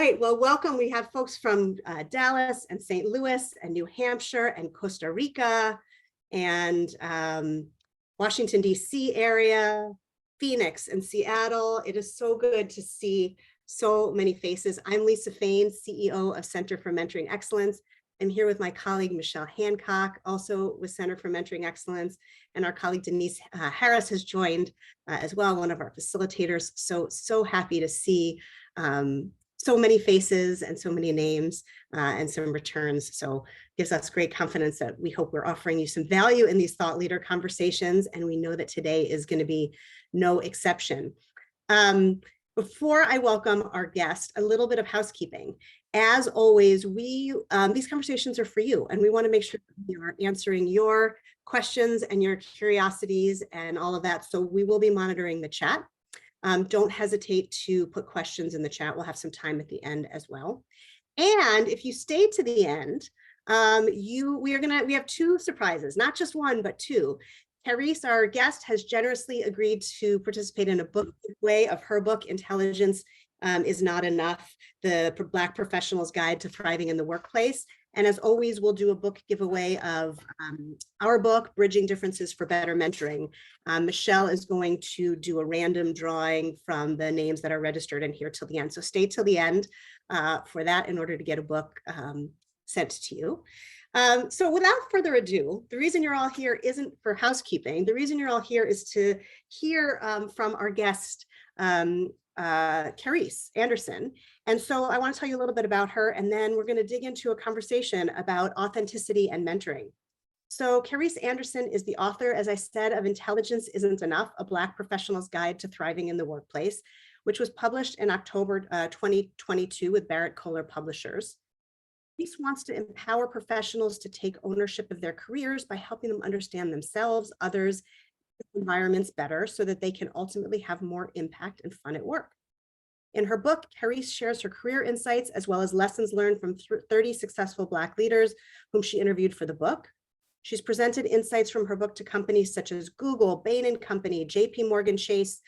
right, well, welcome. We have folks from Dallas and St. Louis and New Hampshire and Costa Rica and Washington, D.C. area, Phoenix and Seattle. It is so good to see so many faces. I'm Lisa Fain, CEO of Center for Mentoring Excellence. I'm here with my colleague, Michelle Hancock, also with Center for Mentoring Excellence, and our colleague Denise Harris has joined as well, one of our facilitators. So happy to see so many faces and so many names and some returns. So gives us great confidence that we hope we're offering you some value in these thought leader conversations. And we know that today is going to be no exception. Before I welcome our guest, a little bit of housekeeping. As always, these conversations are for you, and we want to make sure we are answering your questions and your curiosities and all of that. So we will be monitoring the chat. Don't hesitate to put questions in the chat. We'll have some time at the end as well. And if you stay to the end, we have two surprises, not just one, but two. Carice, our guest, has generously agreed to participate in a book giveaway of her book, Intelligence is Not Enough, the Black Professional's Guide to Thriving in the Workplace. And as always, we'll do a book giveaway of our book, Bridging Differences for Better Mentoring. Michelle is going to do a random drawing from the names that are registered in here till the end. So stay till the end for that in order to get a book sent to you. So without further ado, the reason you're all here isn't for housekeeping. The reason you're all here is to hear from our guest, Carice Anderson. And so I want to tell you a little bit about her, and then we're going to dig into a conversation about authenticity and mentoring. So Carice Anderson is the author, as I said, of Intelligence Isn't Enough, a Black Professional's Guide to Thriving in the Workplace, which was published in October 2022 with Barrett Kohler Publishers. Carice wants to empower professionals to take ownership of their careers by helping them understand themselves, others, environments better so that they can ultimately have more impact and fun at work. In her book, Carice shares her career insights as well as lessons learned from 30 successful Black leaders whom she interviewed for the book. She's presented insights from her book to companies such as Google, Bain & Company, JP Morgan Chase,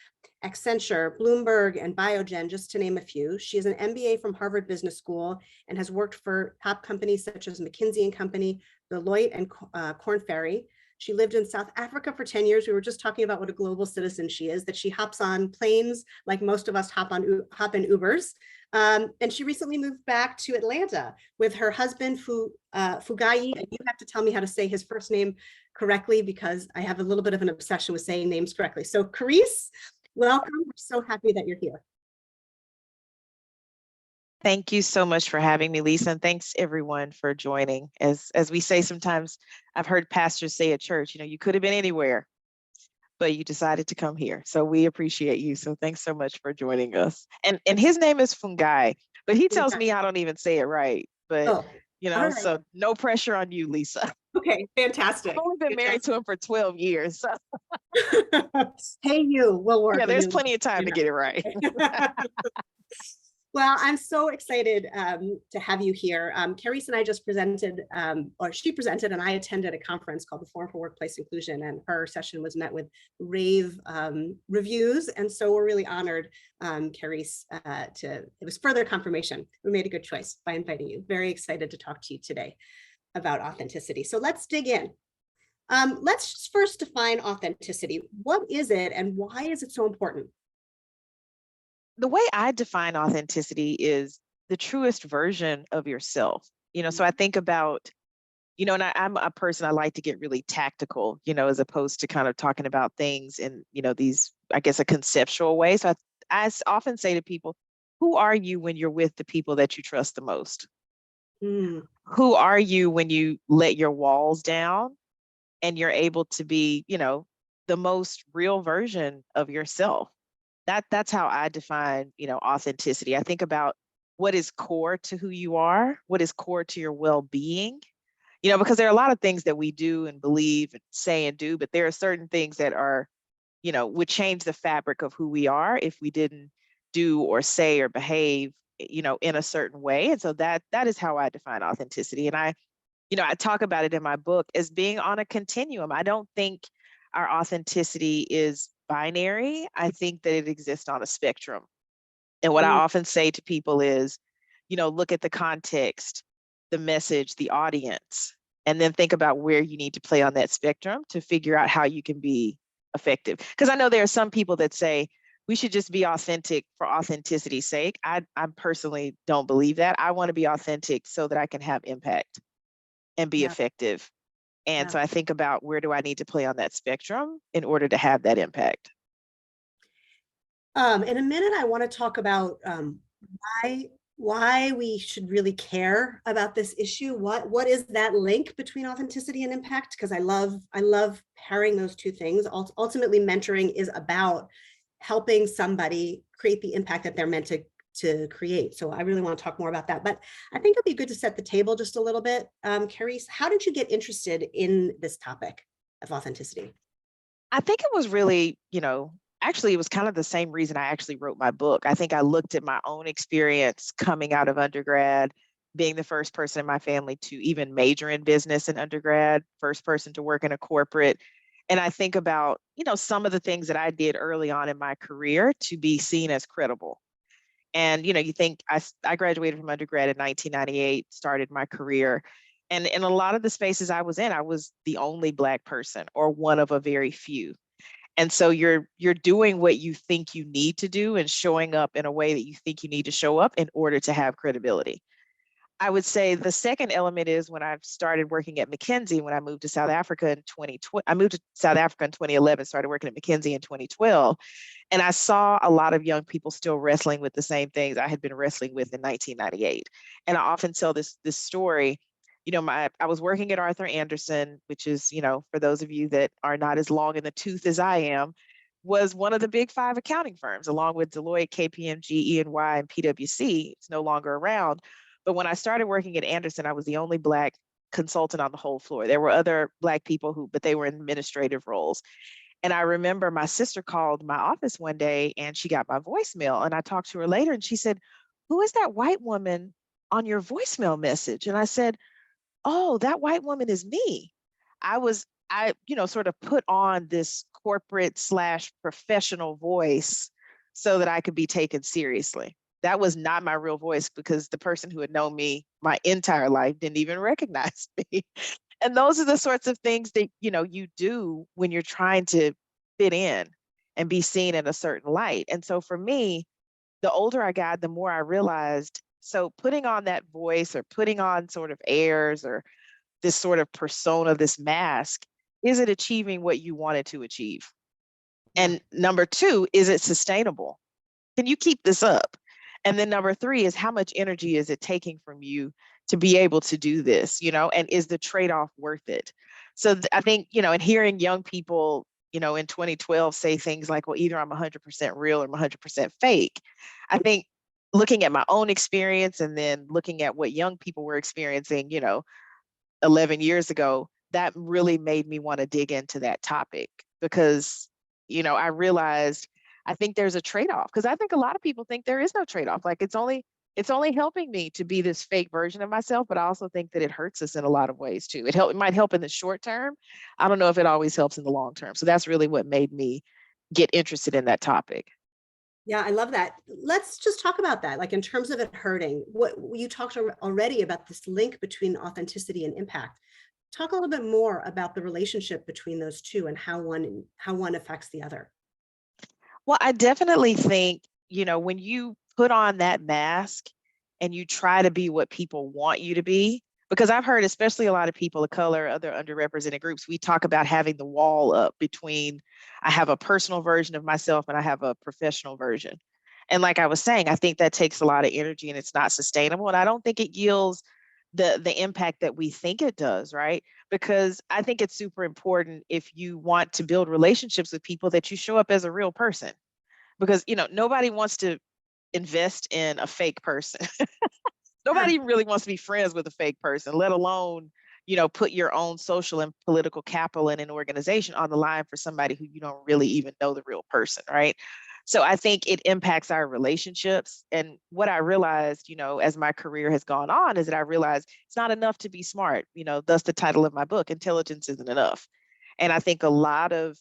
Accenture, Bloomberg, and Biogen, just to name a few. She has an MBA from Harvard Business School and has worked for top companies such as McKinsey & Company, Deloitte, and Korn Ferry. She lived in South Africa for 10 years. We were just talking about what a global citizen she is, that she hops on planes like most of us hop in Ubers. And she recently moved back to Atlanta with her husband, Fugayi. And you have to tell me how to say his first name correctly because I have a little bit of an obsession with saying names correctly. So Carice, welcome. We're so happy that you're here. Thank you so much for having me, Lisa, and thanks everyone for joining. As we say sometimes, I've heard pastors say at church, you could have been anywhere, but you decided to come here. So we appreciate you. So thanks so much for joining us. And his name is Fungai, but he tells me I don't even say it right. But right. So no pressure on you, Lisa. Okay, fantastic. I've only been married to him for 12 years. So. Hey, we'll work. Yeah, there's plenty of time to get it right. Well, I'm so excited to have you here. Carice and I just presented, or she presented, and I attended a conference called the Forum for Workplace Inclusion, and her session was met with rave reviews. And so we're really honored, Carice, it was further confirmation. We made a good choice by inviting you. Very excited to talk to you today about authenticity. So let's dig in. Let's first define authenticity. What is it and why is it so important? The way I define authenticity is the truest version of yourself. So I think about, and I'm a person, I like to get really tactical, as opposed to kind of talking about things in, these, I guess, a conceptual way. So I often say to people, who are you when you're with the people that you trust the most? Who are you when you let your walls down and you're able to be, the most real version of yourself? That's how I define, authenticity. I think about what is core to who you are, what is core to your well-being, because there are a lot of things that we do and believe and say and do, but there are certain things that are, would change the fabric of who we are if we didn't do or say or behave, in a certain way. And so that is how I define authenticity. And I talk about it in my book as being on a continuum. I don't think our authenticity is binary. I think that it exists on a spectrum. And what I often say to people is, look at the context, the message, the audience, and then think about where you need to play on that spectrum to figure out how you can be effective. Because I know there are some people that say we should just be authentic for authenticity's sake. I personally don't believe that. I want to be authentic so that I can have impact and be effective. And so I think about, where do I need to play on that spectrum in order to have that impact? In a minute, I want to talk about why we should really care about this issue. What is that link between authenticity and impact? Because I love pairing those two things. Ultimately, mentoring is about helping somebody create the impact that they're meant to create. So I really want to talk more about that. But I think it'd be good to set the table just a little bit. Carice, how did you get interested in this topic of authenticity? I think it was really, actually, it was kind of the same reason I actually wrote my book. I think I looked at my own experience coming out of undergrad, being the first person in my family to even major in business in undergrad, first person to work in a corporate. And I think about, some of the things that I did early on in my career to be seen as credible. And, you think I graduated from undergrad in 1998, started my career. And in a lot of the spaces I was in, I was the only Black person or one of a very few. And so you're doing what you think you need to do and showing up in a way that you think you need to show up in order to have credibility. I would say the second element is when I started working at McKinsey, when I moved to South Africa in 2012, I moved to South Africa in 2011, started working at McKinsey in 2012. And I saw a lot of young people still wrestling with the same things I had been wrestling with in 1998. And I often tell this story. I was working at Arthur Anderson, which is, for those of you that are not as long in the tooth as I am, was one of the big 5 accounting firms, along with Deloitte, KPMG, E&Y, and PwC. It's no longer around. But when I started working at Anderson, I was the only Black consultant on the whole floor. There were other Black people but they were in administrative roles. And I remember my sister called my office one day and she got my voicemail. And I talked to her later and she said, "Who is that white woman on your voicemail message?" And I said, "Oh, that white woman is me." I sort of put on this corporate / professional voice so that I could be taken seriously. That was not my real voice, because the person who had known me my entire life didn't even recognize me. And those are the sorts of things that, you do when you're trying to fit in and be seen in a certain light. And so for me, the older I got, the more I realized, so putting on that voice or putting on sort of airs or this sort of persona, this mask, is it achieving what you wanted to achieve? And number 2, is it sustainable? Can you keep this up? And then number 3 is, how much energy is it taking from you to be able to do this, and is the trade-off worth it? So I think, and hearing young people, in 2012 say things like, well, either I'm 100% real or I'm 100% fake. I think looking at my own experience and then looking at what young people were experiencing, 11 years ago, that really made me want to dig into that topic, because, I realized, I think there's a trade-off, because I think a lot of people think there is no trade-off. Like it's only helping me to be this fake version of myself, but I also think that it hurts us in a lot of ways too. It might help in the short term. I don't know if it always helps in the long term. So that's really what made me get interested in that topic. Yeah, I love that. Let's just talk about that. Like in terms of it hurting, what you talked already about, this link between authenticity and impact. Talk a little bit more about the relationship between those two and how one affects the other. Well, I definitely think, when you put on that mask and you try to be what people want you to be, because I've heard, especially a lot of people of color, other underrepresented groups, we talk about having the wall up between, I have a personal version of myself and I have a professional version. And like I was saying, I think that takes a lot of energy and it's not sustainable. And I don't think it yields the impact that we think it does, right? Because I think it's super important, if you want to build relationships with people, that you show up as a real person. Because, nobody wants to invest in a fake person. Nobody really wants to be friends with a fake person, let alone, put your own social and political capital in an organization on the line for somebody who you don't really even know the real person, right? So I think it impacts our relationships. And what I realized, as my career has gone on, is that I realized it's not enough to be smart. Thus the title of my book, Intelligence Isn't Enough. And I think a lot of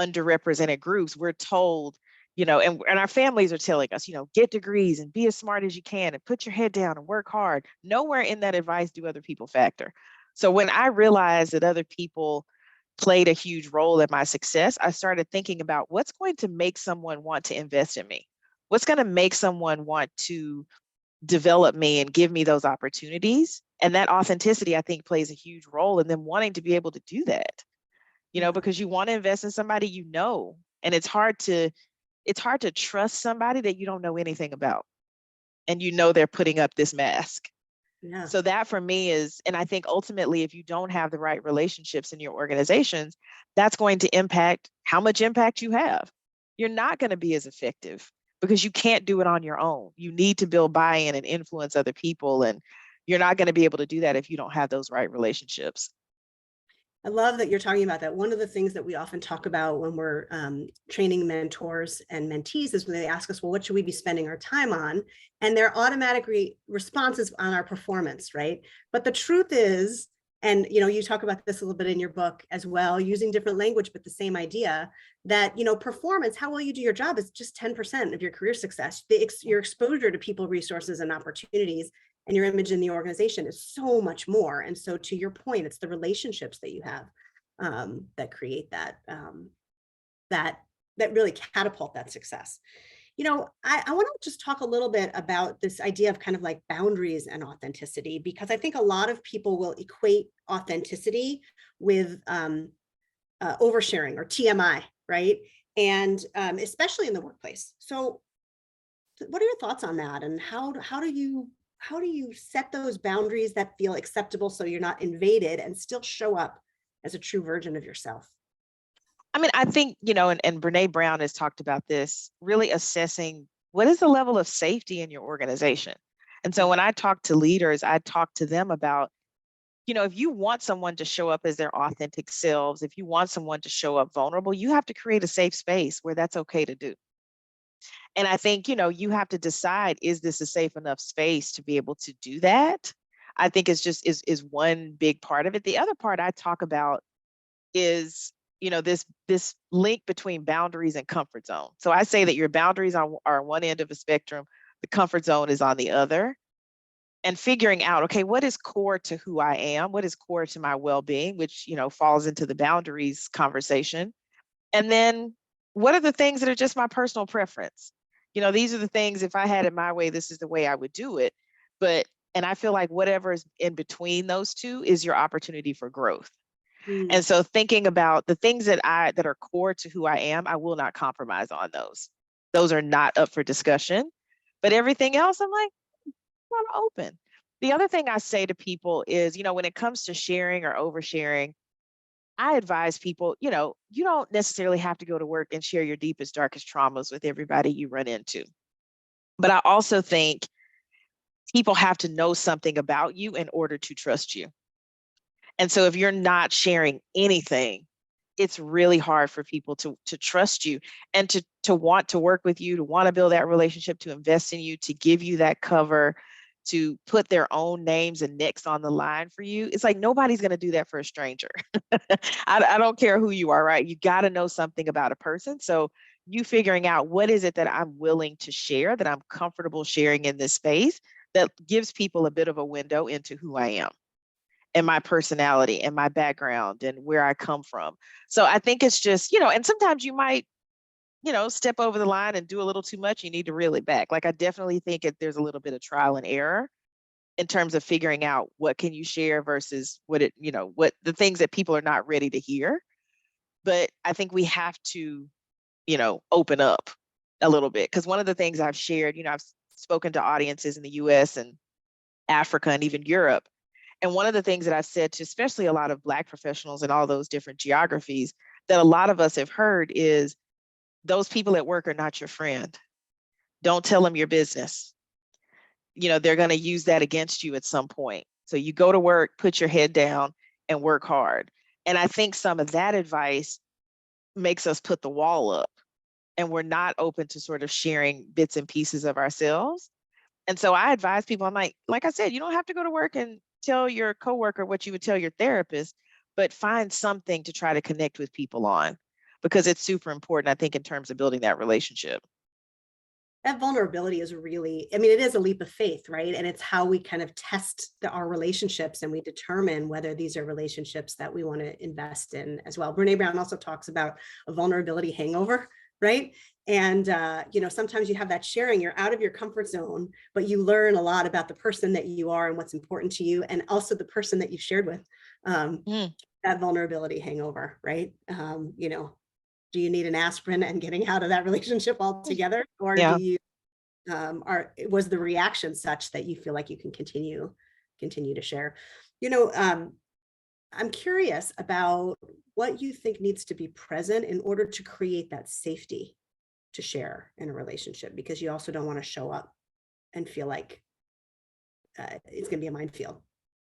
underrepresented groups, we're told, and our families are telling us, get degrees and be as smart as you can and put your head down and work hard. Nowhere in that advice do other people factor. So when I realized that other people played a huge role in my success, I started thinking about what's going to make someone want to invest in me? What's going to make someone want to develop me and give me those opportunities? And that authenticity, I think, plays a huge role in them wanting to be able to do that, because you want to invest in somebody, and it's hard to trust somebody that you don't know anything about, and they're putting up this mask. Yeah. So that for me is, and I think ultimately, if you don't have the right relationships in your organizations, that's going to impact how much impact you have. You're not going to be as effective because you can't do it on your own. You need to build buy-in and influence other people, and you're not going to be able to do that if you don't have those right relationships. I love that you're talking about that. One of the things that we often talk about when we're training mentors and mentees is when they ask us, well, what should we be spending our time on? And their automatic response is on our performance, right? But the truth is, and you talk about this a little bit in your book as well, using different language, but the same idea that, performance, how well you do your job is just 10% of your career success. Your exposure to people, resources, and opportunities and your image in the organization is so much more. And so to your point, it's the relationships that you have that create that really catapult that success. I want to just talk a little bit about this idea of kind of like boundaries and authenticity, because I think a lot of people will equate authenticity with oversharing or TMI, right? And especially in the workplace. So what are your thoughts on that? And how do you set those boundaries that feel acceptable so you're not invaded and still show up as a true version of yourself? I mean, I think, and Brene Brown has talked about this, really assessing what is the level of safety in your organization. And so when I talk to leaders, I talk to them about, if you want someone to show up as their authentic selves, if you want someone to show up vulnerable, you have to create a safe space where that's okay to do. And I think, you have to decide, is this a safe enough space to be able to do that? I think it's just is one big part of it. The other part I talk about is, this link between boundaries and comfort zone. So I say that your boundaries are on one end of a spectrum, the comfort zone is on the other. And figuring out, okay, what is core to who I am? What is core to my well-being, which, falls into the boundaries conversation. And then what are the things that are just my personal preference? These are the things, if I had it my way, this is the way I would do it. And I feel like whatever is in between those two is your opportunity for growth. And so thinking about the things that are core to who I am, I will not compromise on those. Those are not up for discussion. But everything else, I'm like, I'm open. The other thing I say to people is, when it comes to sharing or oversharing, I advise people, you don't necessarily have to go to work and share your deepest, darkest traumas with everybody you run into. But I also think people have to know something about you in order to trust you. And so if you're not sharing anything, it's really hard for people to trust you and to want to work with you, to want to build that relationship, to invest in you, to give you that cover, to put their own names and necks on the line for you. It's like nobody's going to do that for a stranger. I don't care who you are, right? You got to know something about a person. So you figuring out what is it that I'm willing to share, that I'm comfortable sharing in this space, that gives people a bit of a window into who I am and my personality and my background and where I come from. So I think it's just, and sometimes you might, step over the line and do a little too much. You need to reel it back. Like I definitely think there's a little bit of trial and error in terms of figuring out what can you share versus what the things that people are not ready to hear. But I think we have to, open up a little bit. Because one of the things I've shared, I've spoken to audiences in the US and Africa and even Europe. And one of the things that I've said to especially a lot of Black professionals in all those different geographies that a lot of us have heard is those people at work are not your friend. Don't tell them your business. They're going to use that against you at some point. So you go to work, put your head down and work hard. And I think some of that advice makes us put the wall up and we're not open to sort of sharing bits and pieces of ourselves. And so I advise people, I'm like I said, you don't have to go to work and tell your coworker what you would tell your therapist, but find something to try to connect with people on. because it's super important, I think, in terms of building that relationship. That vulnerability is really, I mean, it is a leap of faith, right? And it's how we kind of test our relationships, and we determine whether these are relationships that we want to invest in as well. Brene Brown also talks about a vulnerability hangover, right? And, sometimes you have that sharing, you're out of your comfort zone, but you learn a lot about the person that you are and what's important to you, and also the person that you shared with. That vulnerability hangover, right? Do you need an aspirin and getting out of that relationship altogether? Or Yeah. do you, was the reaction such that you feel like you can continue to share? I'm curious about what you think needs to be present in order to create that safety to share in a relationship, because you also don't want to show up and feel like it's going to be a minefield.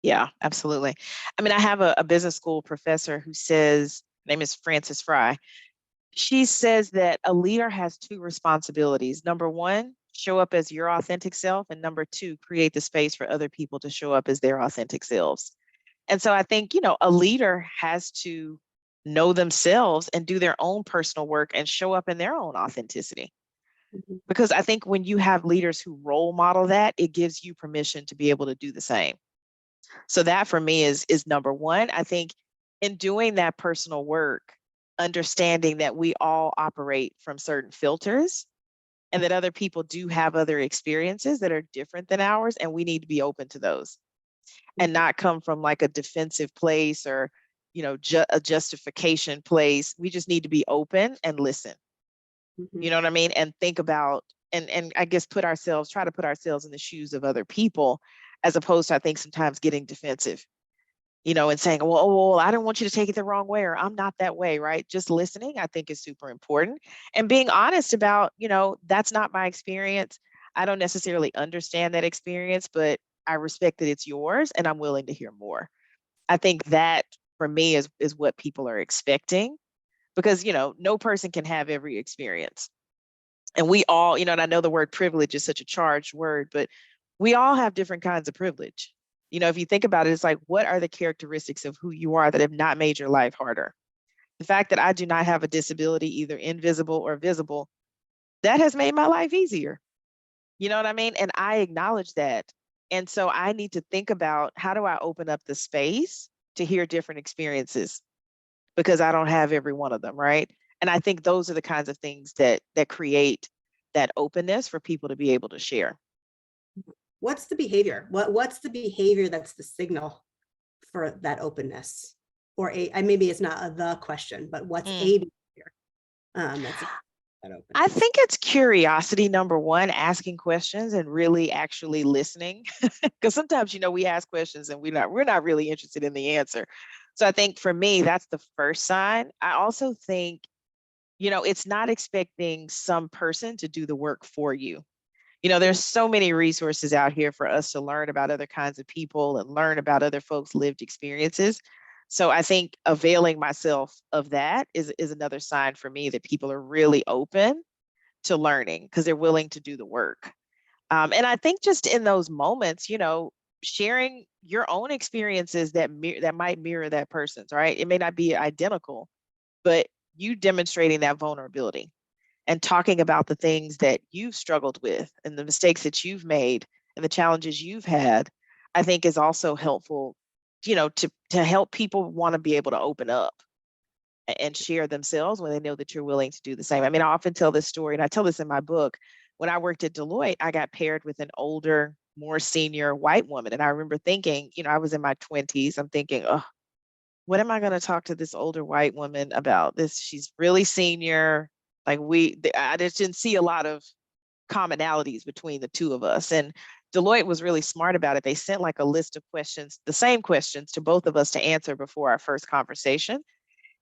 Yeah, absolutely. I mean, I have a business school professor who says, her name is Frances Fry. She says that a leader has two responsibilities. Number one, show up as your authentic self. And number two, create the space for other people to show up as their authentic selves. And so I think, a leader has to know themselves and do their own personal work and show up in their own authenticity. Because I think when you have leaders who role model that, it gives you permission to be able to do the same. So that for me is number one. I think in doing that personal work, understanding that we all operate from certain filters and that other people do have other experiences that are different than ours, and we need to be open to those and not come from like a defensive place or, a justification place. We just need to be open and listen. You know what I mean? And think about, and I guess try to put ourselves in the shoes of other people, as opposed to, I think, sometimes getting defensive, and saying, well, I don't want you to take it the wrong way, or I'm not that way, right? Just listening, I think, is super important. And being honest about, that's not my experience. I don't necessarily understand that experience, but I respect that it's yours and I'm willing to hear more. I think that for me is what people are expecting, because, no person can have every experience. And we all, and I know the word privilege is such a charged word, but we all have different kinds of privilege. If you think about it, it's like, what are the characteristics of who you are that have not made your life harder? The fact that I do not have a disability, either invisible or visible, that has made my life easier. You know what I mean? And I acknowledge that. And so I need to think about, how do I open up the space to hear different experiences? Because I don't have every one of them, right? And I think those are the kinds of things that create that openness for people to be able to share. What's the behavior? What's the behavior that's the signal for that openness? Or maybe it's not the question, but what's a behavior that's that open? I think it's curiosity, number one, asking questions and really actually listening. Because sometimes, we ask questions and we're not really interested in the answer. So I think for me, that's the first sign. I also think, it's not expecting some person to do the work for you. There's so many resources out here for us to learn about other kinds of people and learn about other folks' lived experiences. So I think availing myself of that is another sign for me that people are really open to learning, because they're willing to do the work. And I think just in those moments, sharing your own experiences that might mirror that person's, right? It may not be identical, but you demonstrating that vulnerability and talking about the things that you've struggled with and the mistakes that you've made and the challenges you've had, I think is also helpful, to help people want to be able to open up and share themselves when they know that you're willing to do the same. I mean, I often tell this story, and I tell this in my book. When I worked at Deloitte, I got paired with an older, more senior white woman. And I remember thinking, I was in my 20s. I'm thinking, oh, what am I going to talk to this older white woman about? She's really senior. Like I just didn't see a lot of commonalities between the two of us. And Deloitte was really smart about it. They sent like a list of questions, the same questions, to both of us to answer before our first conversation.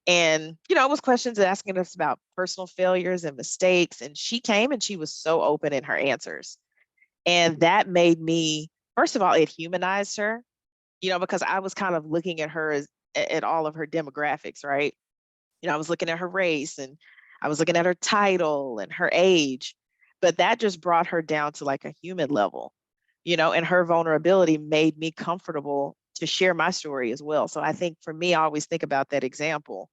And, it was questions asking us about personal failures and mistakes. And she came and she was so open in her answers. And that made me, first of all, it humanized her, because I was kind of looking at her at all of her demographics, right? I was looking at her race, and I was looking at her title and her age, but that just brought her down to like a human level, and her vulnerability made me comfortable to share my story as well. So I think for me, I always think about that example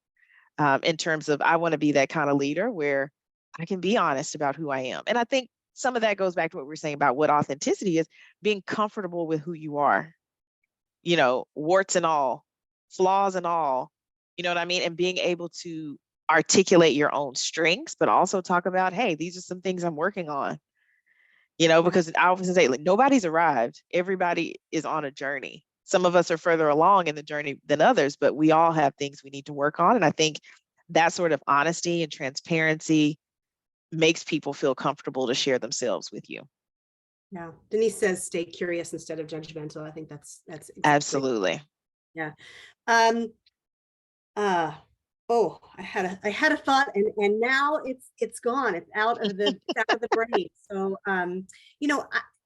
in terms of I want to be that kind of leader where I can be honest about who I am. And I think some of that goes back to what we were saying about what authenticity is, being comfortable with who you are, warts and all, flaws and all, you know what I mean? And being able to articulate your own strengths, but also talk about, hey, these are some things I'm working on, because I often say, like, nobody's arrived. Everybody is on a journey. Some of us are further along in the journey than others, but we all have things we need to work on. And I think that sort of honesty and transparency makes people feel comfortable to share themselves with you. Yeah. Denise says, stay curious instead of judgmental. I think that's exactly. Absolutely. Yeah. Oh, I had a thought, and now it's gone. It's out of the brain. So,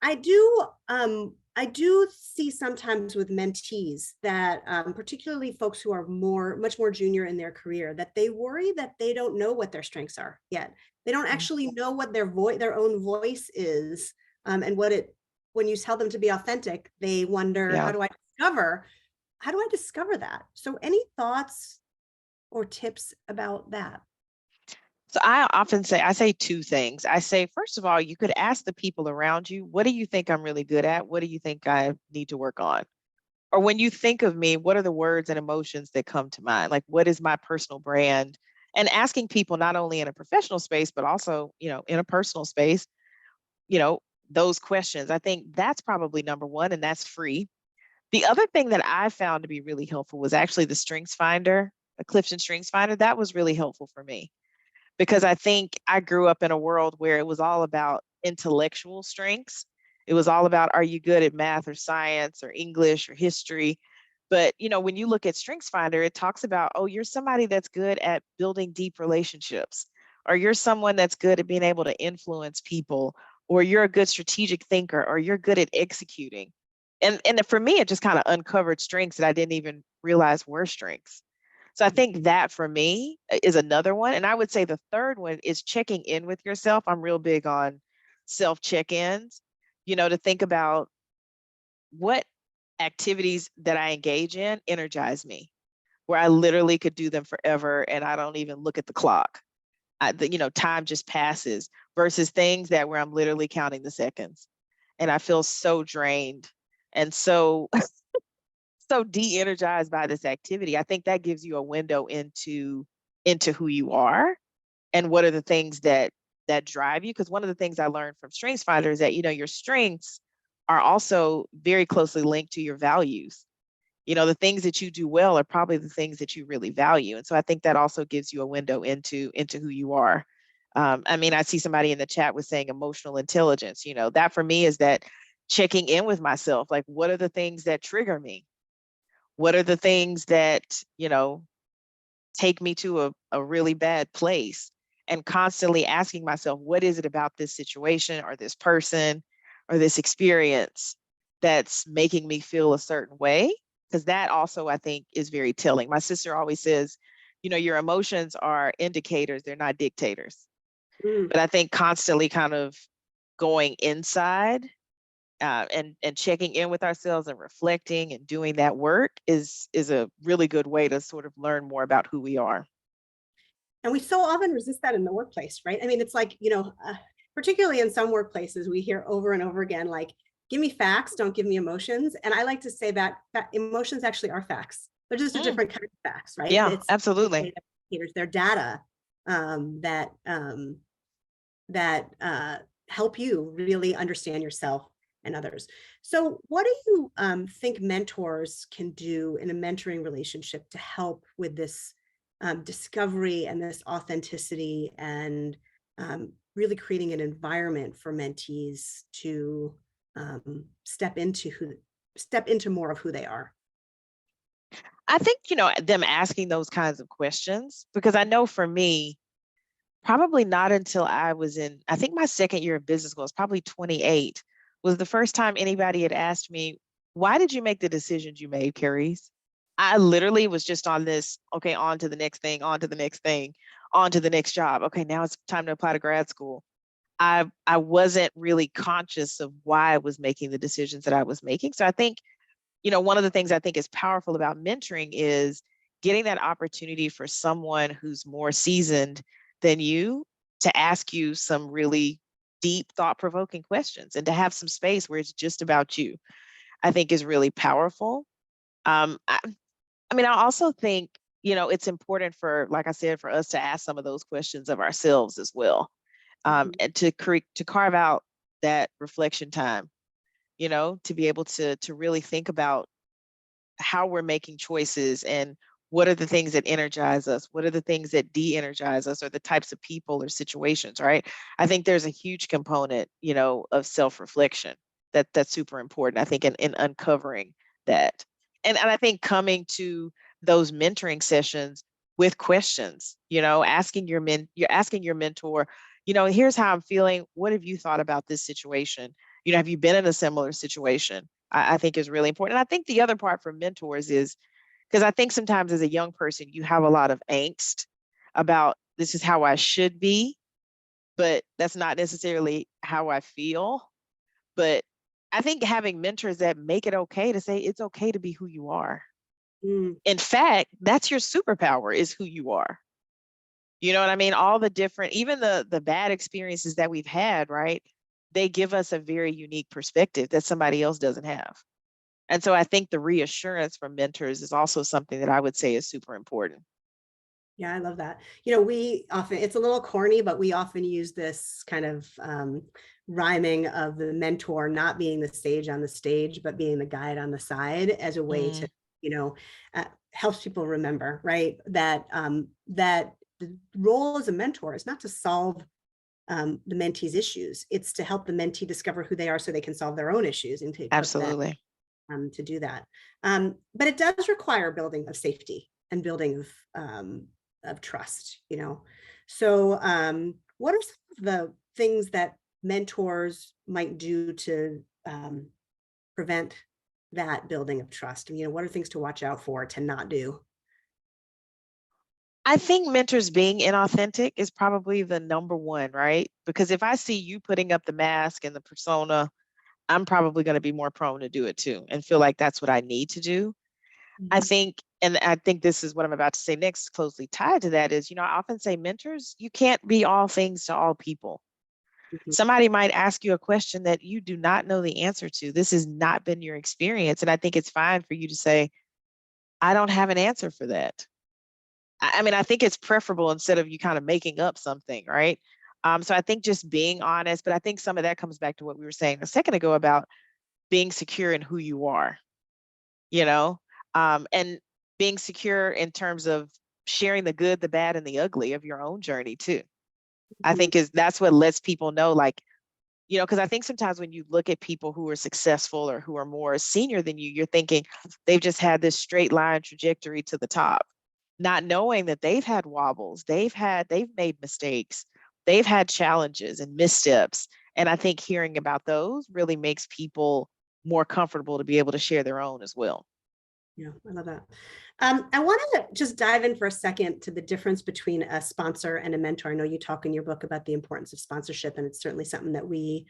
I do see sometimes with mentees that, particularly folks who are much more junior in their career, that they worry that they don't know what their strengths are yet. They don't actually know what their own voice is, and when you tell them to be authentic, they wonder, Yeah. how do I discover that? So, any thoughts or tips about that? So I say two things. I say, first of all, you could ask the people around you, what do you think I'm really good at? What do you think I need to work on? Or when you think of me, what are the words and emotions that come to mind? Like, what is my personal brand? And asking people not only in a professional space, but also, in a personal space, those questions. I think that's probably number one, and that's free. The other thing that I found to be really helpful was actually the Strengths Finder, a Clifton Strengths Finder. That was really helpful for me because I think I grew up in a world where it was all about intellectual strengths. It was all about, are you good at math or science or English or history? But, when you look at Strengths Finder, it talks about, oh, you're somebody that's good at building deep relationships, or you're someone that's good at being able to influence people, or you're a good strategic thinker, or you're good at executing. And for me, it just kind of uncovered strengths that I didn't even realize were strengths. So I think that for me is another one. And I would say the third one is checking in with yourself. I'm real big on self check-ins, to think about what activities that I engage in energize me, where I literally could do them forever and I don't even look at the clock. Time just passes, versus things that where I'm literally counting the seconds and I feel so drained and so de-energized by this activity. I think that gives you a window into who you are and what are the things that drive you. Because one of the things I learned from Strengths Finder is that, your strengths are also very closely linked to your values. The things that you do well are probably the things that you really value. And so I think that also gives you a window into who you are. I see somebody in the chat was saying emotional intelligence. That for me is that checking in with myself, like, what are the things that trigger me? What are the things that, take me to a really bad place? And constantly asking myself, what is it about this situation or this person or this experience that's making me feel a certain way? Because that also, I think, is very telling. My sister always says, your emotions are indicators, they're not dictators. But I think constantly kind of going inside and checking in with ourselves and reflecting and doing that work is a really good way to sort of learn more about who we are. And we so often resist that in the workplace, right? It's like, particularly in some workplaces, we hear over and over again, like, give me facts, don't give me emotions. And I like to say that emotions actually are facts. They're just a different kind of facts, right? Yeah, absolutely. They're data that help you really understand yourself and others. So what do you think mentors can do in a mentoring relationship to help with this discovery and this authenticity, and really creating an environment for mentees to step into more of who they are? I think, them asking those kinds of questions, because I know for me, probably not until I was in, I think my second year of business school, was probably 28, was the first time anybody had asked me, why did you make the decisions you made, Carice? I literally was just on this, okay, on to the next thing, on to the next thing, on to the next job. Okay, now it's time to apply to grad school. I wasn't really conscious of why I was making the decisions that I was making. So I think, one of the things I think is powerful about mentoring is getting that opportunity for someone who's more seasoned than you to ask you some really deep, thought-provoking questions and to have some space where it's just about you, I think is really powerful. I mean, I also think, it's important for, like I said, for us to ask some of those questions of ourselves as well, and to carve out that reflection time, to be able to really think about how we're making choices and what are the things that energize us, what are the things that de-energize us, or the types of people or situations, right? I think there's a huge component, of self-reflection that's super important, I think, in uncovering that. And I think coming to those mentoring sessions with questions, asking you're asking your mentor, here's how I'm feeling. What have you thought about this situation? Have you been in a similar situation? I think is really important. And I think the other part for mentors is, because I think sometimes as a young person, you have a lot of angst about this is how I should be, but that's not necessarily how I feel. But I think having mentors that make it okay to say it's okay to be who you are. In fact, that's your superpower, is who you are. You know what I mean? All the different, even the bad experiences that we've had, right? They give us a very unique perspective that somebody else doesn't have. And so I think the reassurance from mentors is also something that I would say is super important. Yeah, I love that. We often, it's a little corny, but we often use this kind of rhyming of the mentor not being the sage on the stage, but being the guide on the side as a way to, helps people remember, right? That that the role as a mentor is not to solve the mentee's issues. It's to help the mentee discover who they are so they can solve their own issues and to equip them to do that. But it does require building of safety and building of trust, So what are some of the things that mentors might do to prevent that building of trust? What are things to watch out for, to not do? I think mentors being inauthentic is probably the number one, right? Because if I see you putting up the mask and the persona, I'm probably going to be more prone to do it too and feel like that's what I need to do. I think, and I think this is what I'm about to say next, closely tied to that is, I often say mentors, you can't be all things to all people. Somebody might ask you a question that you do not know the answer to. This has not been your experience. And I think it's fine for you to say, I don't have an answer for that. I mean, I think it's preferable instead of you kind of making up something, right? So I think just being honest, but I think some of that comes back to what we were saying a second ago about being secure in who you are, and being secure in terms of sharing the good, the bad, and the ugly of your own journey too. I think that's what lets people know, like, because I think sometimes when you look at people who are successful or who are more senior than you, you're thinking they've just had this straight line trajectory to the top, not knowing that they've had wobbles, they've made mistakes, they've had challenges and missteps. And I think hearing about those really makes people more comfortable to be able to share their own as well. Yeah, I love that. I want to just dive in for a second to the difference between a sponsor and a mentor. I know you talk in your book about the importance of sponsorship, and it's certainly something that we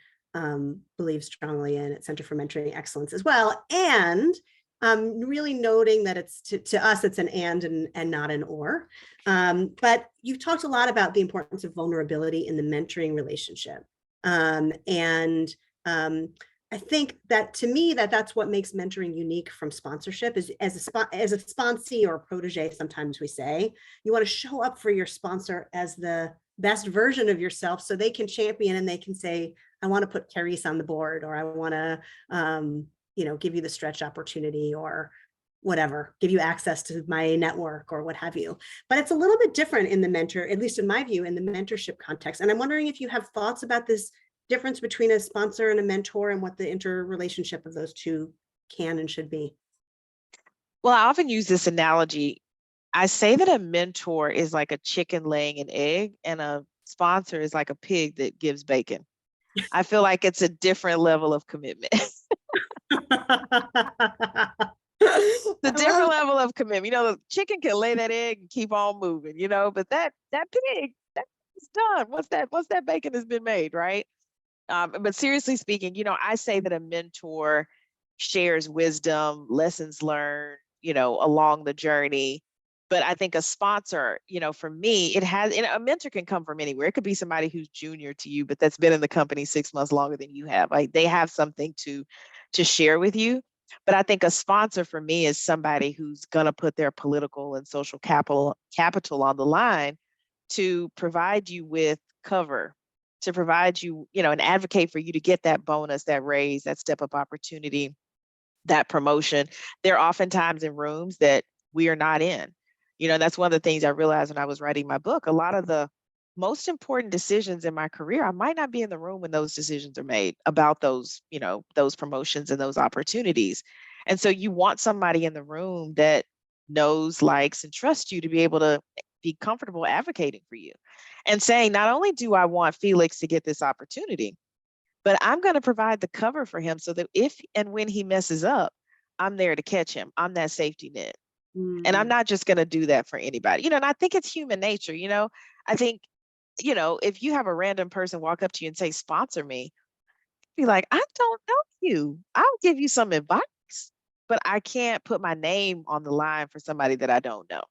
believe strongly in at Center for Mentoring Excellence as well. And really noting that it's to us, it's an and not an or. But you've talked a lot about the importance of vulnerability in the mentoring relationship. I think that, to me, that's what makes mentoring unique from sponsorship. Is as a sponsee or a protege, sometimes we say, you want to show up for your sponsor as the best version of yourself so they can champion and they can say, I want to put Carice on the board, or I want to, give you the stretch opportunity, or whatever, give you access to my network or what have you. But it's a little bit different in the mentor, at least in my view, in the mentorship context. And I'm wondering if you have thoughts about this difference between a sponsor and a mentor and what the interrelationship of those two can and should be. Well, I often use this analogy. I say that a mentor is like a chicken laying an egg, and a sponsor is like a pig that gives bacon. I feel like it's a different level of commitment. The different level of commitment. The chicken can lay that egg and keep on moving, but that pig, that's done. Once that bacon has been made, right? But seriously speaking, I say that a mentor shares wisdom, lessons learned, along the journey. But I think a sponsor, for me, it has, and a mentor can come from anywhere. It could be somebody who's junior to you, but that's been in the company 6 months longer than you have. Like they have something to share with you. But I think a sponsor for me is somebody who's gonna put their political and social capital on the line to provide you with cover, to provide you, and advocate for you to get that bonus, that raise, that step up opportunity, that promotion. They're oftentimes in rooms that we are not in. That's one of the things I realized when I was writing my book. A lot of the most important decisions in my career, I might not be in the room when those decisions are made about those, those promotions and those opportunities. And so you want somebody in the room that knows, likes, and trusts you to be able to be comfortable advocating for you and saying, not only do I want Felix to get this opportunity, but I'm going to provide the cover for him so that if and when he messes up, I'm there to catch him. I'm that safety net. And I'm not just going to do that for anybody, and I think it's human nature. I think, if you have a random person walk up to you and say, sponsor me, be like, I don't know you. I'll give you some advice, but I can't put my name on the line for somebody that I don't know.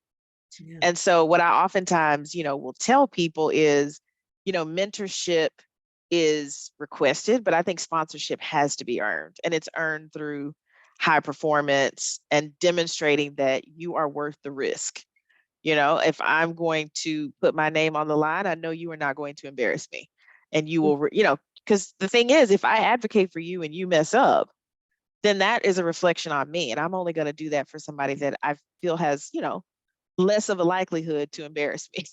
Yeah. And so what I oftentimes, will tell people is, mentorship is requested, but I think sponsorship has to be earned, and it's earned through high performance and demonstrating that you are worth the risk. If I'm going to put my name on the line, I know you are not going to embarrass me, and you will, because the thing is, if I advocate for you and you mess up, then that is a reflection on me, and I'm only going to do that for somebody that I feel has, less of a likelihood to embarrass me.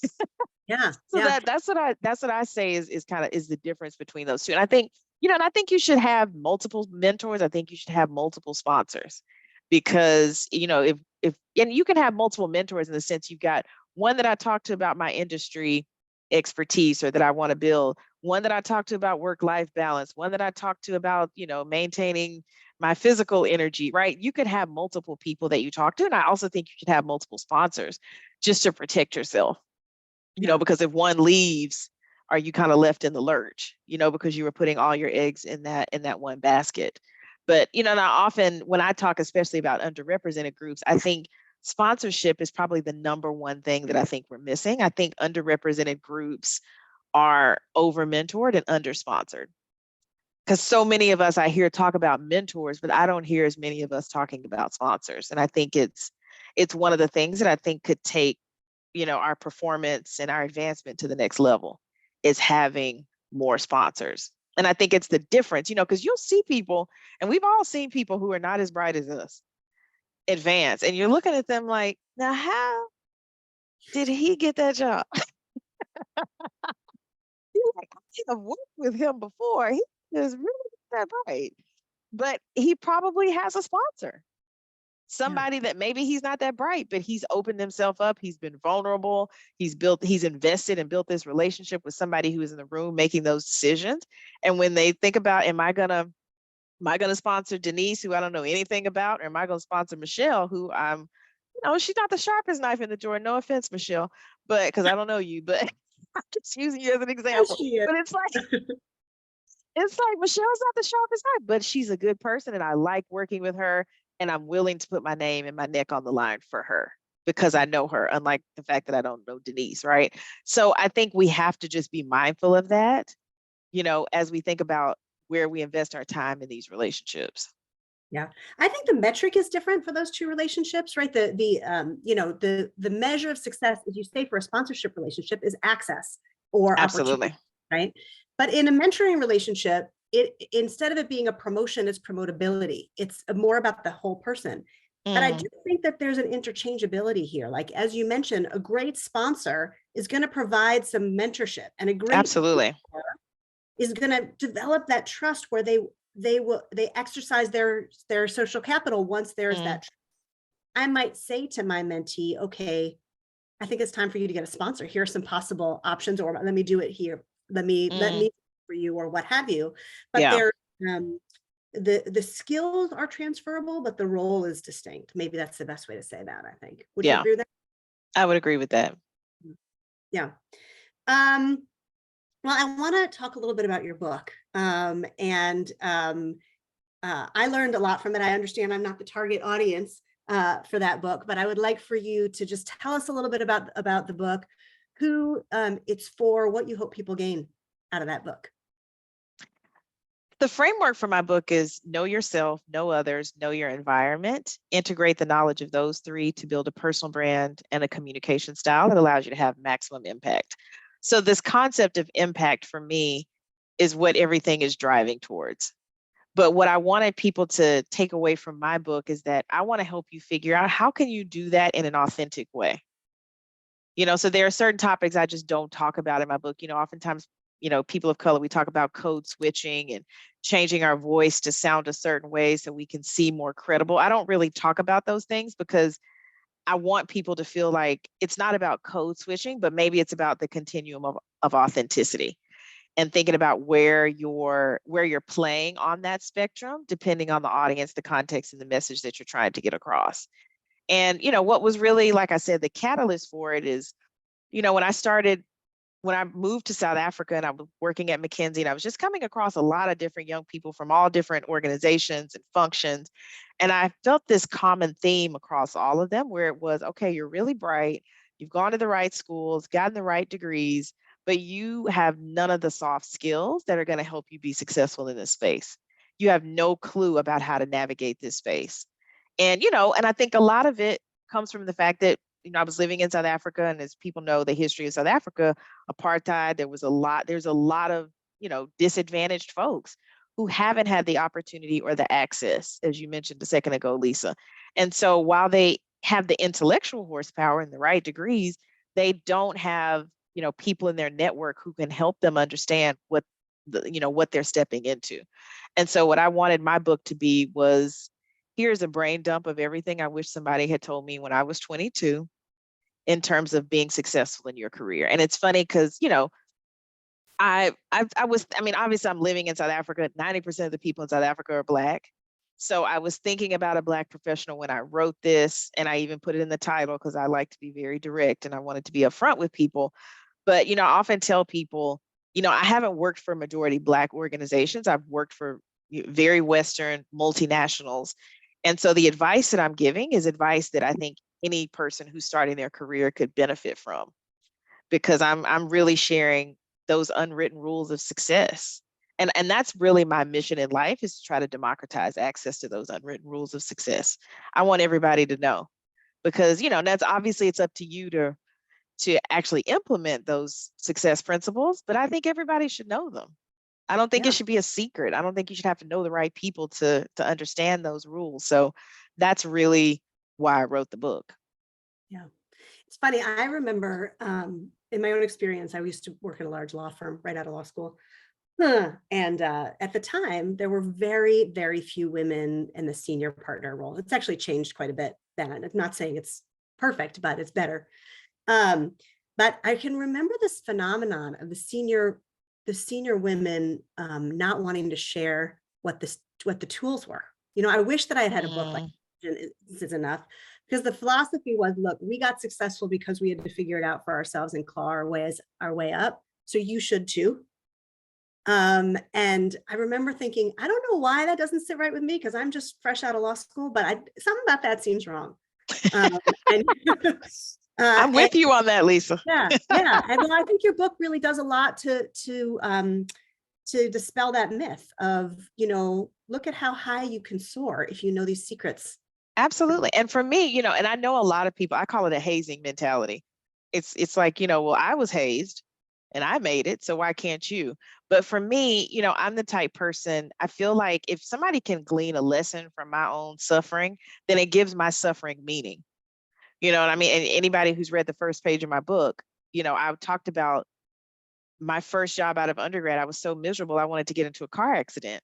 Yeah. So Yeah. that's what I say is kind of is the difference between those two. And I think, and I think you should have multiple mentors. I think you should have multiple sponsors, because, if and you can have multiple mentors in the sense you've got one that I talk to about my industry expertise or that I want to build, one that I talk to about work-life balance, one that I talk to about, maintaining my physical energy, right? You could have multiple people that you talk to. And I also think you should have multiple sponsors just to protect yourself, Yeah. because if one leaves, are you kind of left in the lurch, because you were putting all your eggs in that one basket. But, now often when I talk, especially about underrepresented groups, I think sponsorship is probably the number one thing that I think we're missing. I think underrepresented groups are over mentored and under sponsored, because so many of us I hear talk about mentors, but I don't hear as many of us talking about sponsors. And I think it's one of the things that I think could take, our performance and our advancement to the next level, is having more sponsors. And I think it's the difference, because you'll see people, and we've all seen people who are not as bright as us advance, and you're looking at them like, now how did he get that job? You're like, I have worked with him before. He is really that bright, but he probably has a sponsor. Yeah. Somebody that maybe he's not that bright, but he's opened himself up. He's been vulnerable. He's invested and built this relationship with somebody who is in the room making those decisions. And when they think about, am I gonna sponsor Denise, who I don't know anything about, or am I gonna sponsor Michelle, who she's not the sharpest knife in the drawer. No offense, Michelle, but because I don't know you, but I'm just using you as an Yes, example. she is. But it's like Michelle's not the sharpest knife, but she's a good person, and I like working with her, and I'm willing to put my name and my neck on the line for her because I know her, unlike the fact that I don't know Denise, right? So I think we have to just be mindful of that, as we think about where we invest our time in these relationships. Yeah, I think the metric is different for those two relationships, right? The measure of success, as you say, for a sponsorship relationship is access or opportunity, Absolutely. right? But in a mentoring relationship, instead of it being a promotion, it's promotability. It's more about the whole person. But I do think that there's an interchangeability here. Like, as you mentioned, a great sponsor is going to provide some mentorship, and a great Absolutely. mentor is going to develop that trust where they exercise their social capital once there's that trust. I might say to my mentee, okay, I think it's time for you to get a sponsor. Here are some possible options, or let me do it here. Let me for you, or what have you. But Yeah. the skills are transferable, but the role is distinct. Maybe that's the best way to say that, I think. Would you Yeah. agree with that? I would agree with that. Yeah. Well, I want to talk a little bit about your book. I learned a lot from it. I understand I'm not the target audience, for that book, but I would like for you to just tell us a little bit about the book, who it's for, what you hope people gain out of that book. The framework for my book is know yourself, know others, know your environment, integrate the knowledge of those three to build a personal brand and a communication style that allows you to have maximum impact. So this concept of impact for me is what everything is driving towards. But what I wanted people to take away from my book is that I want to help you figure out how can you do that in an authentic way. So there are certain topics I just don't talk about in my book. Oftentimes, people of color, we talk about code switching and changing our voice to sound a certain way so we can seem more credible. I don't really talk about those things because I want people to feel like it's not about code switching, but maybe it's about the continuum of authenticity and thinking about where you're playing on that spectrum, depending on the audience, the context, and the message that you're trying to get across. And, what was really, like I said, the catalyst for it is, when I moved to South Africa and I was working at McKinsey, and I was just coming across a lot of different young people from all different organizations and functions. And I felt this common theme across all of them where it was, okay, you're really bright, you've gone to the right schools, gotten the right degrees, but you have none of the soft skills that are going to help you be successful in this space. You have no clue about how to navigate this space. And, and I think a lot of it comes from the fact that, I was living in South Africa, and as people know, the history of South Africa, apartheid, there's a lot of, disadvantaged folks who haven't had the opportunity or the access, as you mentioned a second ago, Lisa. And so while they have the intellectual horsepower and the right degrees, they don't have, people in their network who can help them understand what they're stepping into. And so what I wanted my book to be was, here's a brain dump of everything I wish somebody had told me when I was 22 in terms of being successful in your career. And it's funny because, obviously I'm living in South Africa. 90% of the people in South Africa are Black. So I was thinking about a Black professional when I wrote this, and I even put it in the title because I like to be very direct and I wanted to be upfront with people. But, I often tell people, I haven't worked for majority Black organizations. I've worked for very Western multinationals. And so the advice that I'm giving is advice that I think any person who's starting their career could benefit from, because I'm really sharing those unwritten rules of success. And that's really my mission in life, is to try to democratize access to those unwritten rules of success. I want everybody to know, because, that's obviously it's up to you to actually implement those success principles, but I think everybody should know them. I don't think it should be a secret. I don't think you should have to know the right people to understand those rules. So that's really why I wrote the book. Yeah. It's funny. I remember in my own experience, I used to work in a large law firm right out of law school. And at the time, there were very, very few women in the senior partner role. It's actually changed quite a bit then. I'm not saying it's perfect, but it's better. But I can remember this phenomenon of the senior women not wanting to share what the tools were. I wish that I had a book like this is enough, because the philosophy was, look, we got successful because we had to figure it out for ourselves and claw our way up. So you should too. And I remember thinking, I don't know why that doesn't sit right with me, because I'm just fresh out of law school, but something about that seems wrong. I'm with you on that, Lisa. Yeah. And I think your book really does a lot to dispel that myth of, look at how high you can soar if you know these secrets. Absolutely. And for me, and I know a lot of people, I call it a hazing mentality. It's like, well, I was hazed and I made it, so why can't you? But for me, I'm the type person, I feel like if somebody can glean a lesson from my own suffering, then it gives my suffering meaning. You know what I mean? And anybody who's read the first page of my book, I talked about my first job out of undergrad. I was so miserable, I wanted to get into a car accident.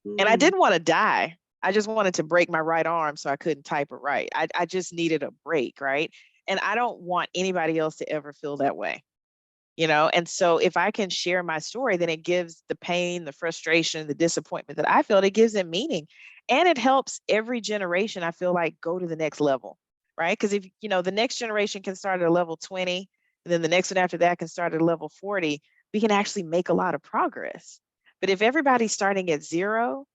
And I didn't want to die. I just wanted to break my right arm so I couldn't type or write. I just needed a break, right? And I don't want anybody else to ever feel that way. And so if I can share my story, then it gives the pain, the frustration, the disappointment that I felt, it gives it meaning. And it helps every generation, I feel like, go to the next level, right? Because if, the next generation can start at a level 20, and then the next one after that can start at a level 40, we can actually make a lot of progress. But if everybody's starting at 0,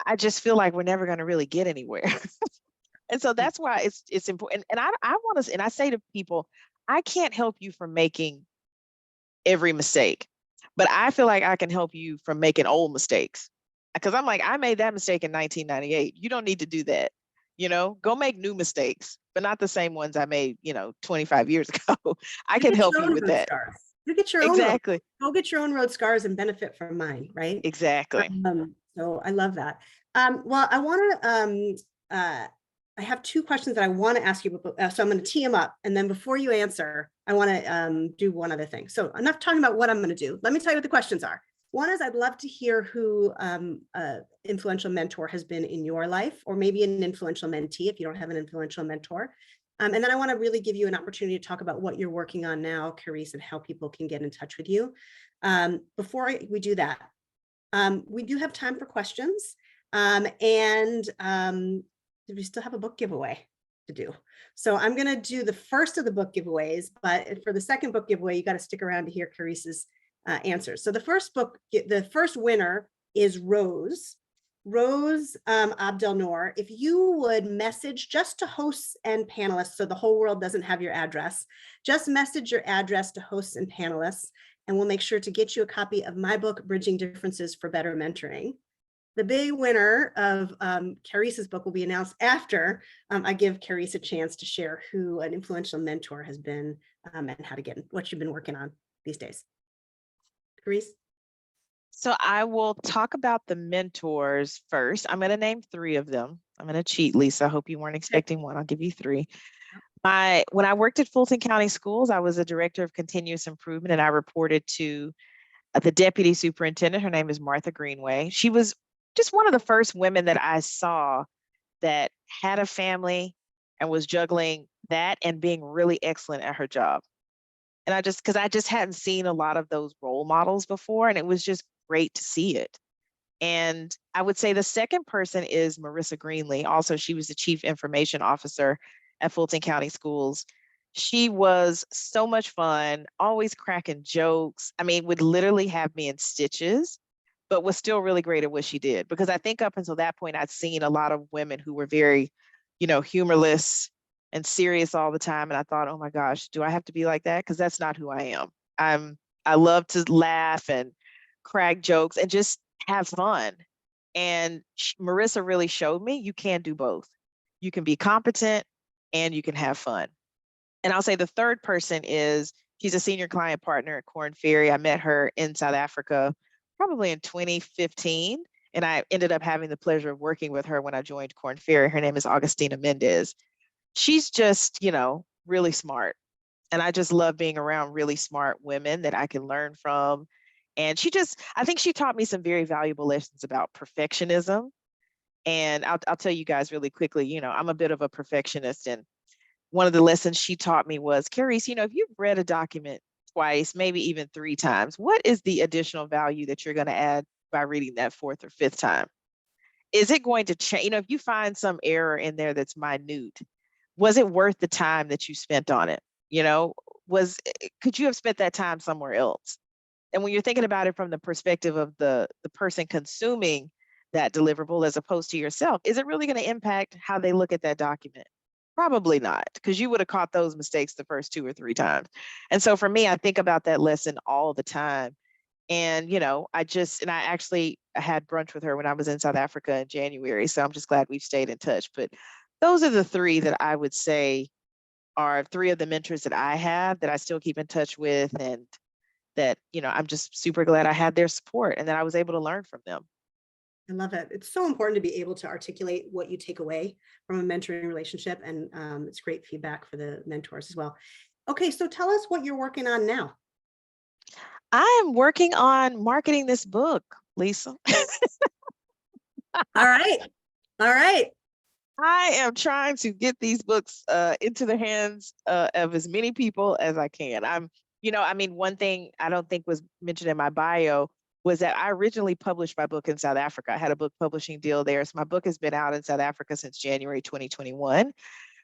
I just feel like we're never going to really get anywhere. And so that's why it's important. And I want to, and I say to people, I can't help you from making every mistake, but I feel like I can help you from making old mistakes. Because I'm like, I made that mistake in 1998. You don't need to do that. Go make new mistakes, but not the same ones I made, 25 years ago. I can help you with that. Scars. You get your own exactly. Go get your own road scars and benefit from mine, right? Exactly. So I love that. Well, I want to, I have two questions that I want to ask you, so I'm going to tee them up. And then before you answer, I want to do one other thing. So enough talking about what I'm going to do. Let me tell you what the questions are. One is I'd love to hear who influential mentor has been in your life, or maybe an influential mentee if you don't have an influential mentor. And then I want to really give you an opportunity to talk about what you're working on now, Carice, and how people can get in touch with you. Before we do that, we do have time for questions, and we still have a book giveaway to do. So I'm going to do the first of the book giveaways, but for the second book giveaway, you got to stick around to hear Carice's answers. So the first winner is Rose Abdelnour. If you would message just to hosts and panelists, so the whole world doesn't have your address, just message your address to hosts and panelists, and we'll make sure to get you a copy of my book, Bridging Differences for Better Mentoring. The big winner of Carice's book will be announced after I give Carice a chance to share who an influential mentor has been and how to get what you've been working on these days. Carice? So I will talk about the mentors first. I'm going to name 3 of them. I'm going to cheat, Lisa. I hope you weren't expecting one. I'll give you 3. When I worked at Fulton County Schools, I was a director of continuous improvement, and I reported to the deputy superintendent. Her name is Martha Greenway. She was just one of the first women that I saw that had a family and was juggling that and being really excellent at her job. And because I just hadn't seen a lot of those role models before, and it was just great to see it. And I would say the second person is Marissa Greenlee. Also, she was the chief information officer at Fulton County Schools. She was so much fun, always cracking jokes. I mean, would literally have me in stitches, but was still really great at what she did. Because I think up until that point, I'd seen a lot of women who were very, humorless and serious all the time. And I thought, oh my gosh, do I have to be like that? Because that's not who I am. I love to laugh and crack jokes and just have fun. And Marissa really showed me you can do both. You can be competent and you can have fun. And I'll say the third person she's a senior client partner at Korn Ferry. I met her in South Africa, probably in 2015. And I ended up having the pleasure of working with her when I joined Korn Ferry. Her name is Augustina Mendez. She's just, really smart. And I just love being around really smart women that I can learn from. And I think she taught me some very valuable lessons about perfectionism. And I'll tell you guys really quickly, I'm a bit of a perfectionist. And one of the lessons she taught me was, Carice, if you've read a document twice, maybe even 3 times, what is the additional value that you're going to add by reading that 4th or 5th time? Is it going to change? If you find some error in there that's minute, was it worth the time that you spent on it? Could you have spent that time somewhere else? And when you're thinking about it from the perspective of the person consuming that deliverable as opposed to yourself, is it really going to impact how they look at that document? Probably not, because you would have caught those mistakes the first 2 or 3 times. And so for me, I think about that lesson all the time. And, I actually had brunch with her when I was in South Africa in January. So I'm just glad we've stayed in touch. But those are the 3 that I would say are 3 of the mentors that I have that I still keep in touch with, and that, I'm just super glad I had their support and that I was able to learn from them. I love it. It's so important to be able to articulate what you take away from a mentoring relationship. And it's great feedback for the mentors as well. Okay, so tell us what you're working on now. I am working on marketing this book, Lisa. All right. I am trying to get these books into the hands of as many people as I can. One thing I don't think was mentioned in my bio was that I originally published my book in South Africa. I had a book publishing deal there. So my book has been out in South Africa since January 2021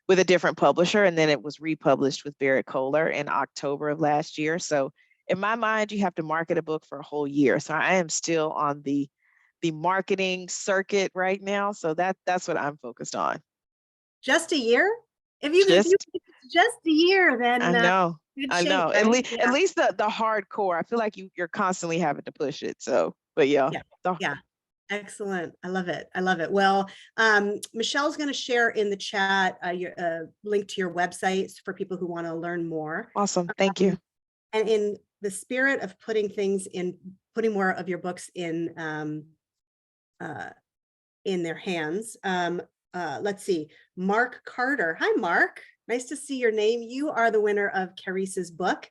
with a different publisher. And then it was republished with Barrett Kohler in October of last year. So in my mind, you have to market a book for a whole year. So I am still on the marketing circuit right now. So that's what I'm focused on. Just a year? If you Just, just a year, I then know. good I shape, know. right? At Yeah, least the hardcore. I feel like you're constantly having to push it. So, but yeah. yeah, The- yeah. Excellent. I love it. I love it. Well, Michelle's going to share in the chat your link to your website for people who want to learn more. Awesome. Thank you. And in the spirit of putting more of your books in their hands. Let's see, Mark Carter. Hi, Mark. Nice to see your name. You are the winner of Carice's book.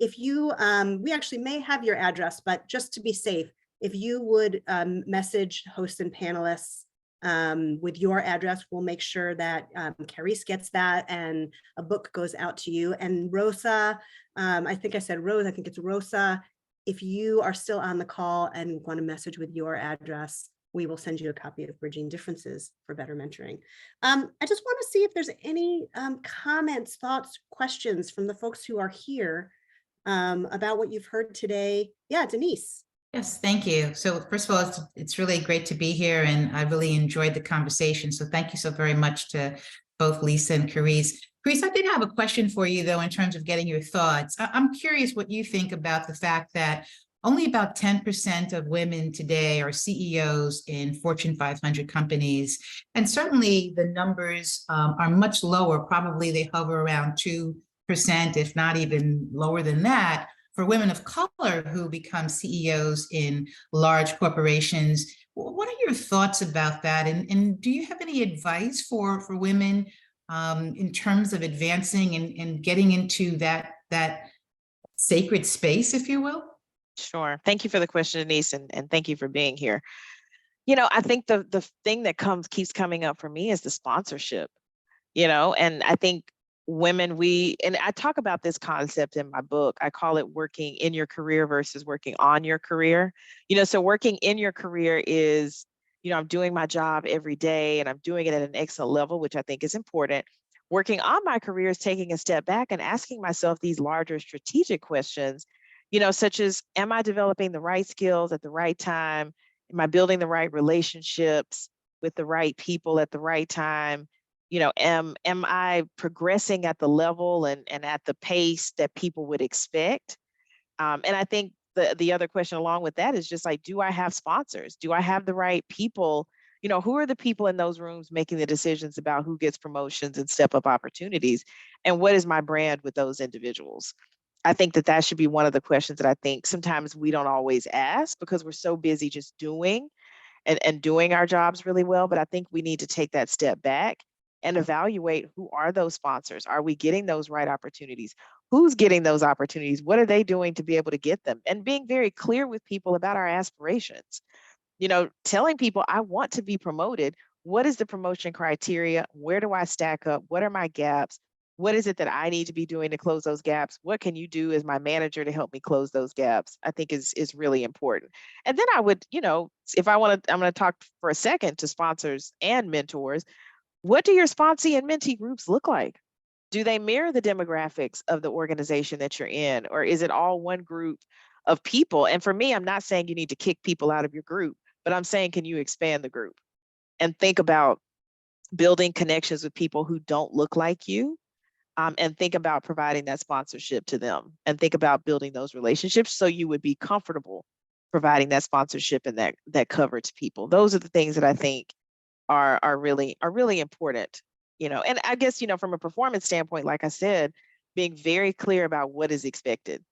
If you, we actually may have your address, but just to be safe, if you would message hosts and panelists with your address, we'll make sure that Carice gets that and a book goes out to you. And Rosa, I think I said Rose, I think it's Rosa. If you are still on the call and want to message with your address, we will send you a copy of Bridging Differences for Better Mentoring. I just want to see if there's any comments, thoughts, questions from the folks who are here about what you've heard today. Yeah, Denise. Yes, thank you. So first of all, it's really great to be here, and I really enjoyed the conversation. So thank you so very much to both Lisa and Carice. Carice, I did have a question for you, though, in terms of getting your thoughts. I'm curious what you think about the fact that only about 10% of women today are CEOs in Fortune 500 companies. And certainly the numbers are much lower. Probably they hover around 2%, if not even lower than that, for women of color who become CEOs in large corporations. What are your thoughts about that? And do you have any advice for women in terms of advancing and getting into that sacred space, if you will? Sure. Thank you for the question, Denise, and thank you for being here. I think the thing that keeps coming up for me is the sponsorship, and I think women, and I talk about this concept in my book. I call it working in your career versus working on your career. So working in your career is, I'm doing my job every day and I'm doing it at an excellent level, which I think is important. Working on my career is taking a step back and asking myself these larger strategic questions, such as, am I developing the right skills at the right time? Am I building the right relationships with the right people at the right time? Am I progressing at the level and at the pace that people would expect? And I think the other question along with that is just like, do I have sponsors? Do I have the right people? Who are the people in those rooms making the decisions about who gets promotions and step up opportunities? And what is my brand with those individuals? I think that should be one of the questions that I think sometimes we don't always ask because we're so busy just doing and doing our jobs really well. But I think we need to take that step back and evaluate, who are those sponsors? Are we getting those right opportunities? Who's getting those opportunities? What are they doing to be able to get them? And being very clear with people about our aspirations. Telling people, I want to be promoted. What is the promotion criteria? Where do I stack up? What are my gaps? What is it that I need to be doing to close those gaps? What can you do as my manager to help me close those gaps? I think is really important. And then I would, if I'm going to talk for a second to sponsors and mentors. What do your sponsee and mentee groups look like? Do they mirror the demographics of the organization that you're in? Or is it all one group of people? And for me, I'm not saying you need to kick people out of your group, but I'm saying, can you expand the group and think about building connections with people who don't look like you? And think about providing that sponsorship to them and think about building those relationships so you would be comfortable providing that sponsorship and that cover to people. Those are the things that I think are really important, and I guess, from a performance standpoint, like I said, being very clear about what is expected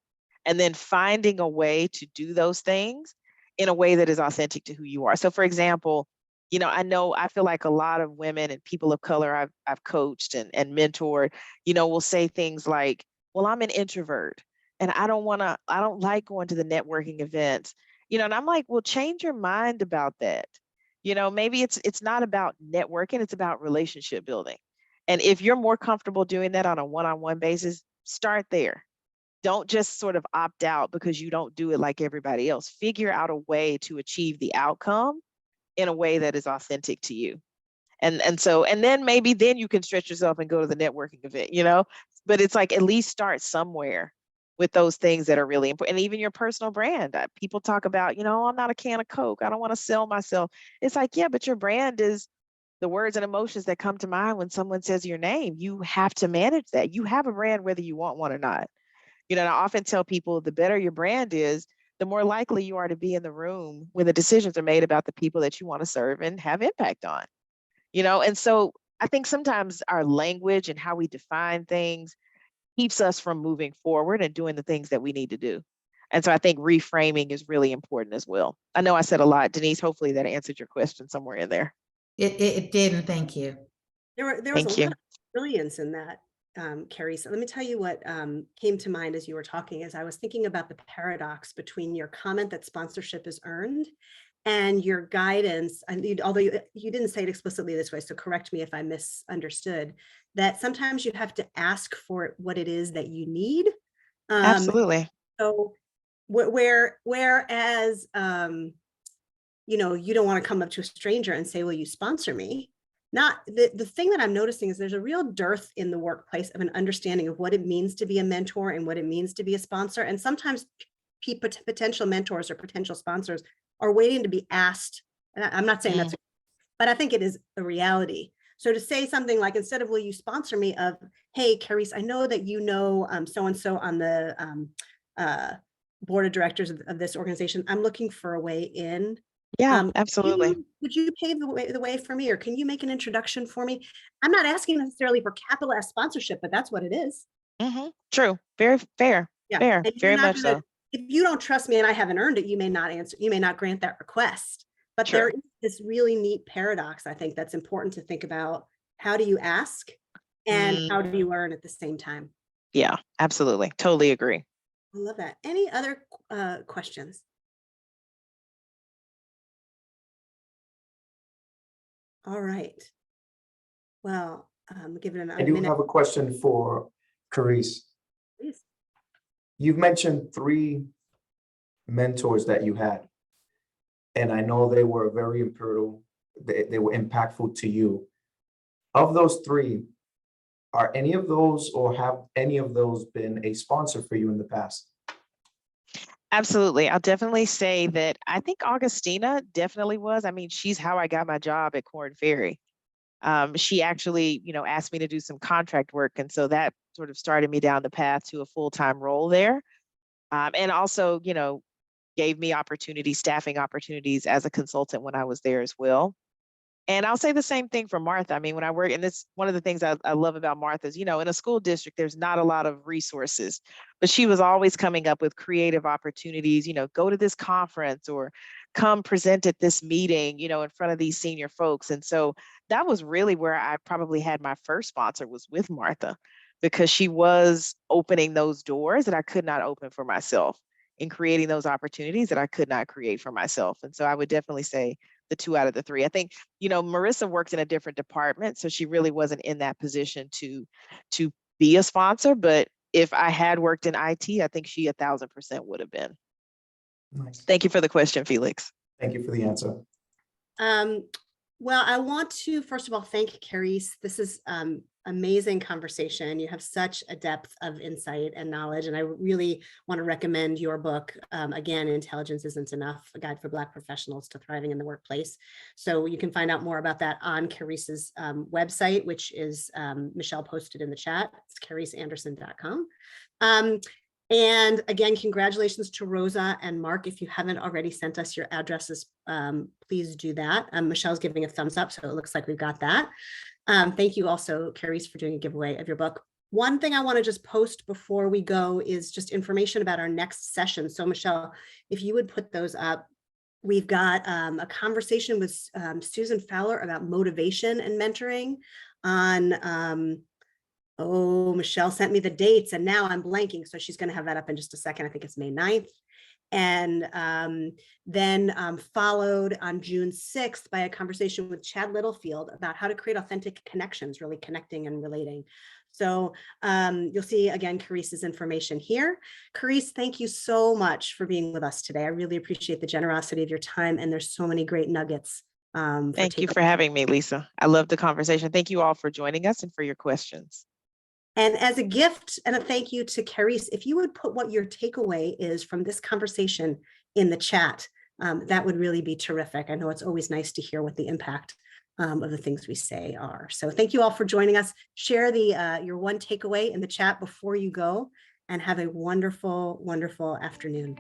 and then finding a way to do those things in a way that is authentic to who you are. So for example, I feel like a lot of women and people of color I've coached and mentored, will say things like, well, I'm an introvert and I don't like going to the networking events, and I'm like, well, change your mind about that. Maybe it's not about networking, it's about relationship building. And if you're more comfortable doing that on a one-on-one basis, start there. Don't just sort of opt out because you don't do it like everybody else. Figure out a way to achieve the outcome in a way that is authentic to you. And then maybe then you can stretch yourself and go to the networking event, but it's like, at least start somewhere with those things that are really important. And even your personal brand. People talk about, I'm not a can of Coke. I don't want to sell myself. It's like, yeah, but your brand is the words and emotions that come to mind when someone says your name. You have to manage that. You have a brand whether you want one or not. And I often tell people the better your brand is, the more likely you are to be in the room when the decisions are made about the people that you want to serve and have impact on. And so I think sometimes our language and how we define things keeps us from moving forward and doing the things that we need to do. And so I think reframing is really important as well. I know I said a lot, Denise. Hopefully that answered your question somewhere in there. It did, and thank you. There was Thank a you. lot of brilliance in that, Carice. Let me tell you what came to mind as you were talking, as I was thinking about the paradox between your comment that sponsorship is earned and your guidance, although you didn't say it explicitly this way, so correct me if I misunderstood, that sometimes you have to ask for what it is that you need. Absolutely. So whereas, you don't want to come up to a stranger and say, will you sponsor me? Not the thing that I'm noticing is there's a real dearth in the workplace of an understanding of what it means to be a mentor and what it means to be a sponsor. And sometimes potential mentors or potential sponsors are waiting to be asked. And I'm not saying that's, but I think it is a reality. So to say something like, instead of will you sponsor me, of, hey, Carice, I know that so-and-so on the board of directors of this organization. I'm looking for a way in. Yeah, absolutely. Would you pave the way for me, or can you make an introduction for me? I'm not asking necessarily for capital S sponsorship, but that's what it is. True. Very fair. Yeah. Fair. And Very much so. If you don't trust me and I haven't earned it, you may not grant that request. But Sure. there is this really neat paradox, I think, that's important to think about. How do you ask and how do you earn at the same time? Yeah, absolutely. Totally agree. I love that. Any other questions? All right. Well, give it a minute. I do have a question for Carice. Please. You've mentioned 3 mentors that you had, and I know they were very impactful. They were impactful to you. Of those 3, are any of those, or have any of those been a sponsor for you in the past? Absolutely. I'll definitely say that I think Augustina definitely was. I mean, she's how I got my job at Korn Ferry. She actually, asked me to do some contract work. And so that sort of started me down the path to a full-time role there. And also, gave me staffing opportunities as a consultant when I was there as well. And I'll say the same thing for Martha. I mean, when I work, and it's one of the things I love about Martha is, in a school district, there's not a lot of resources, but she was always coming up with creative opportunities, go to this conference or come present at this meeting, in front of these senior folks. And so that was really where I probably had my first sponsor, was with Martha, because she was opening those doors that I could not open for myself, and creating those opportunities that I could not create for myself. And so I would definitely say the 2 out of the 3. I think, Marissa worked in a different department, so she really wasn't in that position to be a sponsor. But if I had worked in IT, I think she 1,000% would have been. Nice. Thank you for the question, Felix. Thank you for the answer. Well, I want to, first of all, thank Carice. This is amazing conversation. You have such a depth of insight and knowledge, and I really want to recommend your book. Again, Intelligence Isn't Enough, A Guide for Black Professionals to Thriving in the Workplace. So you can find out more about that on Carice's website, which is Michelle posted in the chat. It's cariceanderson.com. And again, congratulations to Rosa and Mark. If you haven't already sent us your addresses, please do that. Michelle's giving a thumbs up, so it looks like we've got that. Thank you also, Carice, for doing a giveaway of your book. One thing I want to just post before we go is just information about our next session. So Michelle, if you would put those up. We've got a conversation with Susan Fowler about motivation and mentoring on Michelle sent me the dates and now I'm blanking. So she's going to have that up in just a second. I think it's May 9th. And then followed on June 6th by a conversation with Chad Littlefield about how to create authentic connections, really connecting and relating. So you'll see, again, Carice's information here. Carice, thank you so much for being with us today. I really appreciate the generosity of your time, and there's so many great nuggets. Thank you for having me, Lisa. I love the conversation. Thank you all for joining us and for your questions. And as a gift and a thank you to Carice, if you would put what your takeaway is from this conversation in the chat, that would really be terrific. I know it's always nice to hear what the impact of the things we say are. So thank you all for joining us. Share the your one takeaway in the chat before you go, and have a wonderful, wonderful afternoon.